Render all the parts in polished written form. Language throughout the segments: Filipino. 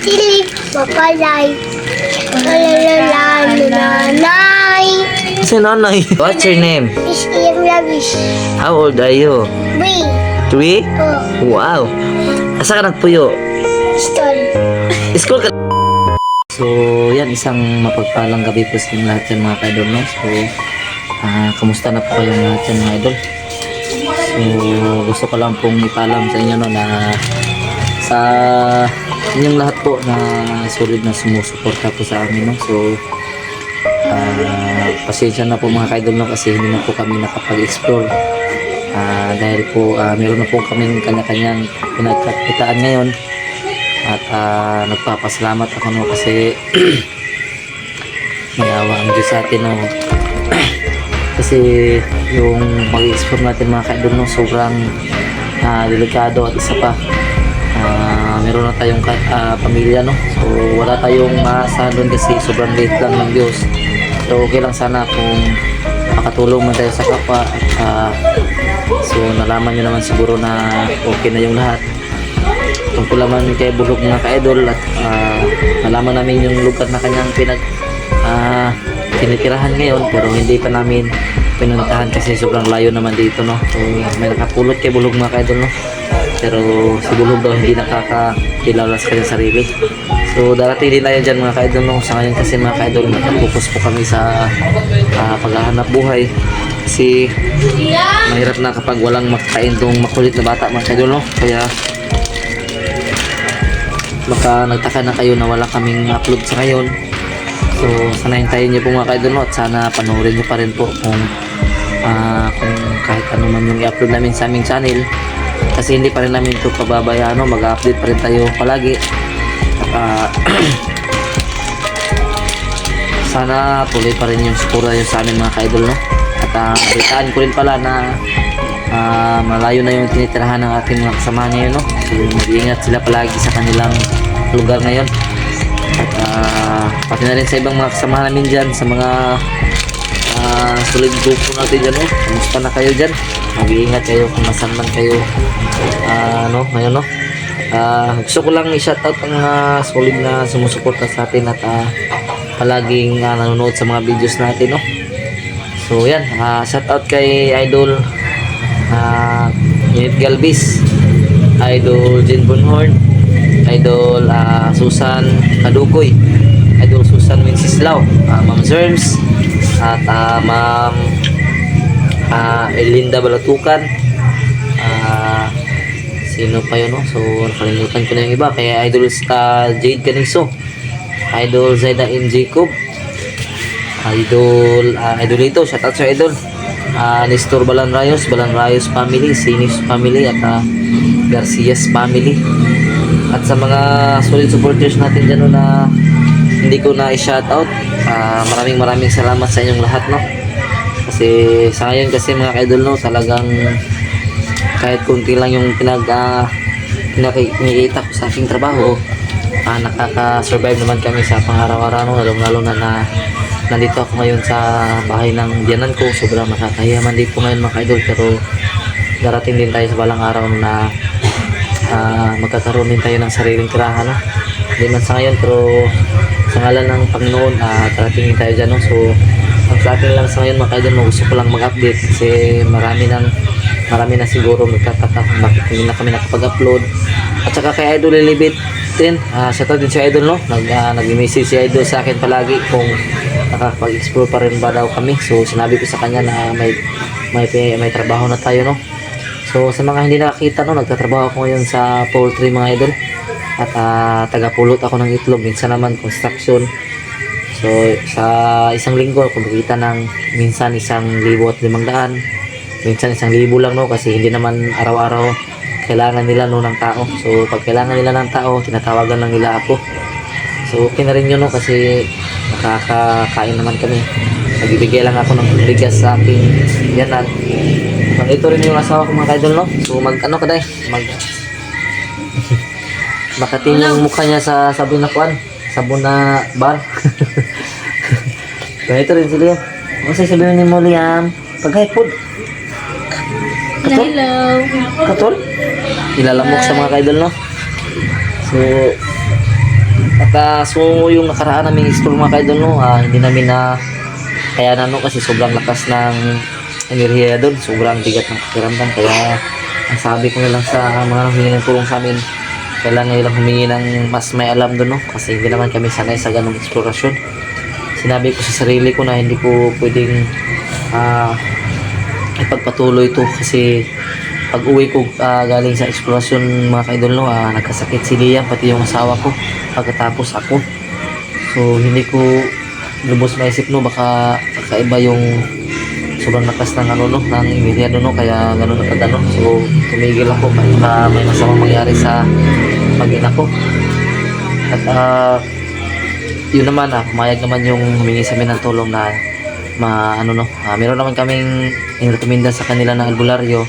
Tilig, mapalay. Nanay. Si nanay. What's your name? Miss Ian Lavish. How old are you? Wait. 3? Oh, Wow. Asa ka nagpuyo? stall. School ka. So, yan, isang mapagpalang gabi po sa inyong lahat yan mga ka-idol, no? So, kamusta na po kayong lahat yan mga idol? So, gusto ko lang pong ipalam sa inyo, no, na sa inyong lahat po na solid na sumusuporta po sa amin, no? So, pasensya na po mga ka-idol, no, kasi hindi na po kami nakapag-explore. Dahil po, meron na po kaming kanya-kanyang pinagkakitaan ngayon. At nagpapasalamat ako, no, kasi mayawa ang Diyos sa atin, no. Kasi yung mag-explore natin mga ka-idol, no, sobrang delikado. At isa pa, meron na tayong pamilya, no. So wala tayong maasahan doon kasi sobrang liit lang ng Diyos. So okay lang sana kung makatulong man tayo sa kapwa. So nalaman nyo naman siguro na okay na yung lahat tungkol naman kay Bulog mga ka-idol. At nalaman namin yung lugar na kanyang tinitirahan ngayon, pero hindi pa namin pinuntahan kasi sobrang layo naman dito, no. So may nakapulot kay Bulog mga ka-idol, no, pero si Bulog daw hindi nakakilala sa kanyang sarili. So darating din tayo dyan mga ka-idol, no. Sa ngayon kasi mga ka-idol, nakapokus po kami sa paghahanap buhay kasi mahirap na kapag walang makakain tong makulit na bata mga ka-idol, no. Kaya baka nagtaka na kayo na wala kaming upload sa ngayon. So sana hintayin niyo po mga ka-idol, no, at sana panoorin niyo pa rin po kung kahit ano man yung i-upload namin sa aming channel, kasi hindi pa rin namin ito pababayaan, no. Mag-update pa rin tayo palagi. Sana tuloy pa rin yung suporta nyo sa amin mga ka-idol, no. At balitaan ko rin pala na malayo na yung tinitirahan ng ating mga kasama ngayon, no. So mag-iingat sila palagi sa kanilang lugar ngayon. At pati na rin sa ibang mga kasama namin dyan, sa mga solid grupo natin dyan, no. Kamusta na kayo dyan? Mag-iingat kayo kung nasan man kayo ngayon, no. Gusto ko lang i-shoutout ang solid na sumusuporta sa atin at palaging nanonood sa mga videos natin, no. So yan, shoutout kay Idol Unit Galvis, Idol Jen Bonhorn, Idol Susan Kadukoy, Idol Susan Wenceslao, Ma'am Zerms, at Ma'am Elinda Balatukan, sino pa yun, no? So nakalimutan ko na yung iba. Kaya Idol Jade Caniso, Idol Zaida M. Jacob, Idolito, shoutout sa Idol Nestor Balanrayos family, Sinis family, at Garcias family. At sa mga solid supporters natin dyan, no, na hindi ko na i-shoutout, maraming salamat sa inyong lahat, no. Kasi sa ngayon kasi mga ka-idol, no, talagang kahit kunti lang yung pinakikita ko sa aking trabaho, nakaka-survive naman kami sa pang-araw-araw, no. Lalo na nandito ako ngayon sa bahay ng biyanan ko. Sobrang nakakahiya man dito ngayon mga ka-idol, pero darating din tayo sa balang araw na magkakaroon din tayo ng sariling tirahan, no. Hindi man sa ngayon, pero sa ngalan ng Panginoon, darating din tayo dyan, no. So ang sa akin lang sa ngayon mga ka-idol, gusto ko lang mag-update kasi marami na siguro magtataka kung bakit hindi na kami nakapag-upload. At saka kay Idol Lilibit din, shoutout din si Idol, no. Nag-message si Idol sa akin palagi kung nakapag-explore pa rin ba daw kami. So sinabi ko sa kanya na may trabaho na tayo, no. So sa mga hindi nakakita, no, nagtatrabaho ako ngayon sa poultry mga idol. At tagapulot ako ng itlog, minsan naman construction. So sa isang linggo kumikita ng minsan 1,500, minsan 1,000 lang, no, kasi hindi naman araw-araw kailangan nila, no, ng tao. So pag kailangan nila ng tao, tinatawagan lang nila ako. So okay na rin yun, no, kasi nakakakain naman kami. Nagbibigay lang ako ng bigas sa aking yanan. Ito rin yung asawa ko mga ka-idol, no. So mag-ano ka day, makating yung mukha niya sa sabon na kuan, sabon na bar. So ito rin si Liam. Ano sabihin ni mo, Liam? Pag-hypod Katol? Ilalamok sa mga ka-idol, no. So At so yung nakaraan naming explore mga ka-idol no, hindi namin na kaya no kasi sobrang lakas ng enerhiya doon, sobrang bigat ng pakiramdam. Kaya ang sabi ko na lang sa mga humingi ng tulong sa amin, kailangan nilang humingi ng mas may alam doon no, kasi hindi naman kami sanay sa ganung eksplorasyon. Sinabi ko sa sarili ko na hindi ko pwedeng ipagpatuloy ito kasi pag uwi ko galing sa eksplorasyon mga ka-idol no, nagkasakit si Liam pati yung asawa ko pagkatapos ako. So hindi ko lubos maisip no, baka kakaiba yung sobrang lakas ng ano no, ng enerhiya no, kaya gano'n na pag ano. So tumigil ako, may masamang mangyari sa mag-ina ko. At yun naman pumayag naman yung humingi sa amin ng tulong na meron naman kaming inirekomenda sa kanila na albularyo.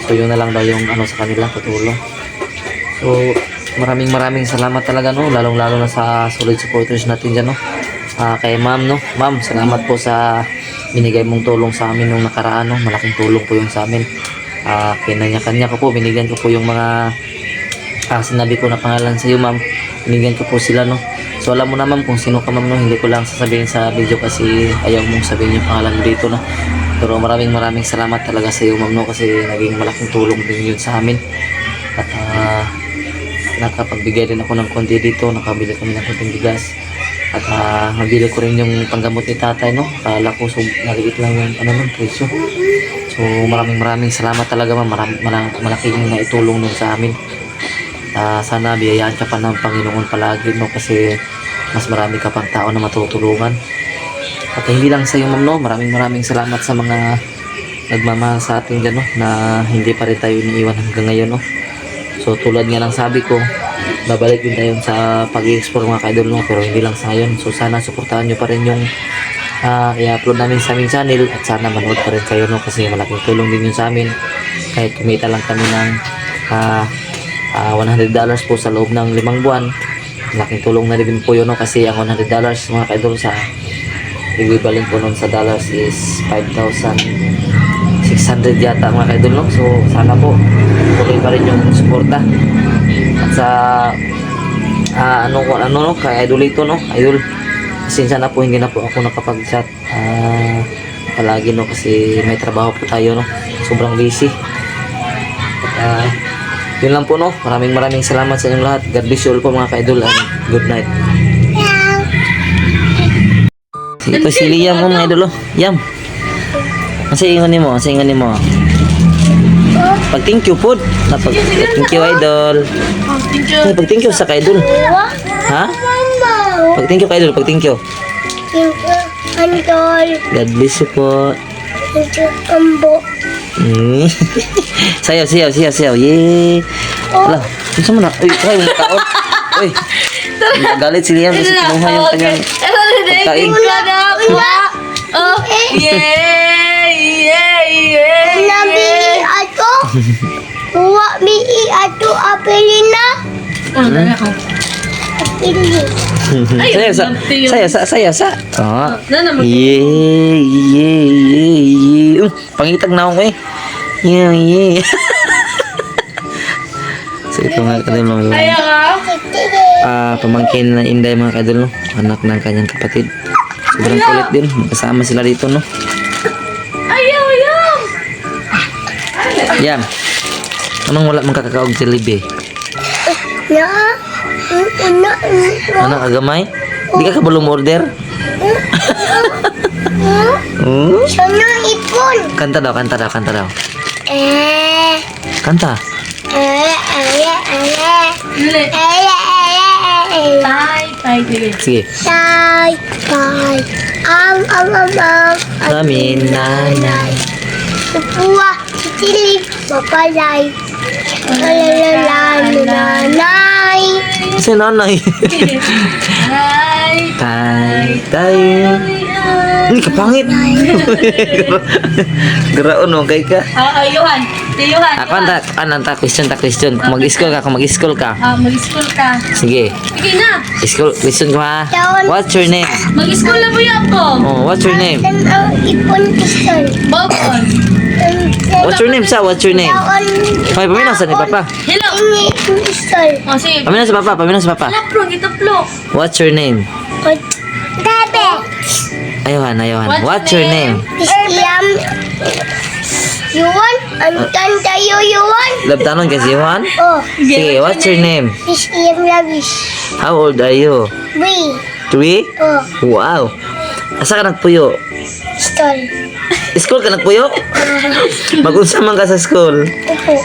So yun na lang daw yung ano sa kanila, tutulong. So maraming salamat talaga no, lalong-lalo na sa solid supporters natin dyan no. Kay ma'am no, ma'am, salamat po sa binigay mong tulong sa amin nung nakaraan no, malaking tulong po yung sa amin. Kanya-kanya ko po, binigyan ko po yung mga sinabi ko na pangalan sa iyo ma'am, binigyan ko po sila no. So alam mo na ma'am kung sino ka ma'am no, hindi ko lang sasabihin sa video kasi ayaw mong sabihin yung pangalan mo dito no. Pero maraming salamat talaga sa iyo ma'am no, kasi naging malaking tulong din yun sa amin. At nakapagbigay din ako ng konti dito, nakabili kami ng konting bigas. At nabili ko rin yung panggamot ni tatay no, kala ko so naliit lang yung presyo. So maraming salamat talaga ma'am, malaking naitulong nun sa amin. Sana biyayaan ka pa ng Panginoon palagi no, kasi mas marami ka pang tao na matutulungan. At hindi lang sa iyo ma'am no, maraming salamat sa mga nagmamahal sa atin dyan no, na hindi pa rin tayo iniiwan hanggang ngayon no. So tulad nga ng sabi ko, babalik din tayo sa pag-i-explore mga ka-idol no, pero hindi lang sa ngayon. So sana suportahan nyo pa rin yung i-upload namin sa aming channel, at sana manood pa rin kayo no, kasi malaking tulong din yun sa amin. Kahit kumita lang kami ng $100 po sa loob ng 5 buwan, malaking tulong na rin po yun no, kasi ang $100 mga ka-idol sa equivalent po nun sa dollars is 5,600 yata mga ka-idol no. So sana po tuloy pa rin yung suporta. At sa ano no, kay idol ito no, idol, pasensya na po, hindi na po ako nakapag-chat palagi no, kasi may trabaho po tayo no, sobrang busy. At yun lang po no, maraming salamat sa inyong lahat. God bless you all po mga ka-idol, and good night. Ito si Liam mga idol oh, Yam. Kasi ingon mo, pag thank you po, pag thank you idol. Pag thank you sa ka-idol. Ha? Pag thank you ka-idol, pag thank you. Idol. God bless you po. Ambo. Sayaw. Yay. Ala, gusto mo na? Uy, kaya mo taon. Uy. Galit si Liam kasi kinuha yung kanyang pagkain. Oh, yay! Nabi ato. Uwa bi ato apelina. Apelina. Saya. Yay. Pangitag na ako eh. Yay. So ito nga kadol yung pamangkin na Inday mga kadol no, anak ng kanyang kapatid. Sobrang kulit din, kasama sila dito no. Ayaw! Yan. Anong wala mong kakakaog Jollibee? Ano kagamay? Di ka kabulong order? Sana ipon. Kanta daw. Kanta. Tay, Sige. Tay. Am. Amin, nanay. Upuwa, sitilip, mapalay. Nanay. Si nanay. Tay. Ini kapangit. Geraon mo kay ka. Yohan. Si Johan. Ako anta question. Kung mag-school ka. Mag-school ka. Sige. Sige na. School, question ko ha. Down. What's your name? Mag-school na po yan po. Oh, what's your name? Dan ang ipon pistol. Bobon. What's your name, sa? What's your name? Down. Hoy, paminaw sa ni Papa. Hello. Ini ipon pistol. Sige. Paminaw sa Papa. Laplog, itaplog. What's your name? Tabe. Ayuhan. What's What's your your name? Istiam. Yuan. Antan tayo Yuan. Labtanon kasi Juan? Oh. Sige, what's your name? Istiam labis. How old are you? Wee. 3? Oh. Wow. Asa ka nagpuyo? Pistol. School ka nagpuyo? Mag-unsa man ka sa school? Upo.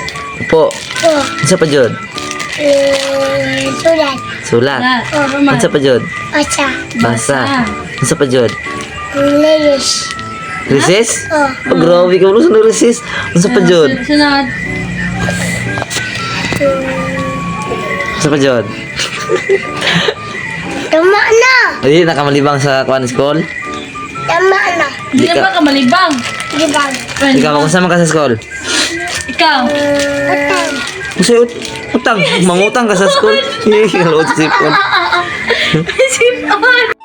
Upo. Oh. Unsa pa jud? Sulat. Sulat. Oh, Roman. Unsa pa jud? Baca. Basa. Unsa pa jud? Lilis. Recess? Oh. Oh, grabe ka sa recess. Unsa pa jud? Sunod. Unsa pa jud? Tama na. Ay, nakamalibang sa kuan school? Tama na. Hindi na ba ka malibang? Di ba? Ikaw, kung saan man ka sa school? Ikaw. Utang. Kasi utang, mangutang ka sa school. Kalot sipon. Sipon.